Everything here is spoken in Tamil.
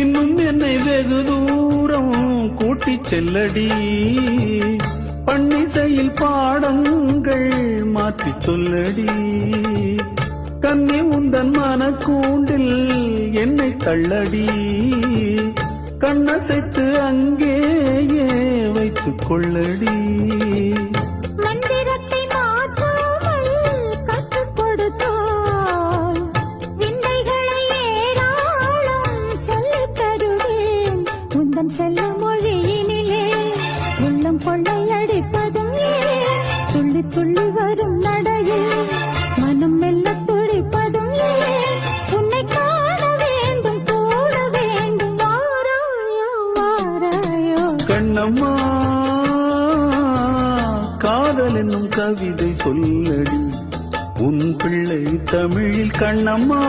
இன்னும் என்னை வெகு தூரம் கூட்டி செல்லடி பன்னிசையில் பாடங்கள் மாற்றி சொல்லடி கன்னி உந்தன் மனக்கூண்டில் என்னை தள்ளடி கண்ணசைத்து அங்கேயே வைத்துக் கொள்ளடி மந்திரத்தை மாற்றாமல் கற்றுக் கொடுத்தால் விந்தைகளை ஏராளம் சொல்லித் தருவேன் உந்தன் செல்ல மொழியினிலே உள்ளம் கொள்ளையடிப்பதும் ஏன் துள்ளி துள்ளி வரும் நடையில் மனம் மெல்ல துடிப்பதும் ஏன் உன்னை காண வேண்டும் கூட வேண்டும் வாராயோ வாராயோ கண்ணம்மா காதல் என்னும் கவிதை சொல்லடி உன் பிள்ளை தமிழில் கண்ணம்மா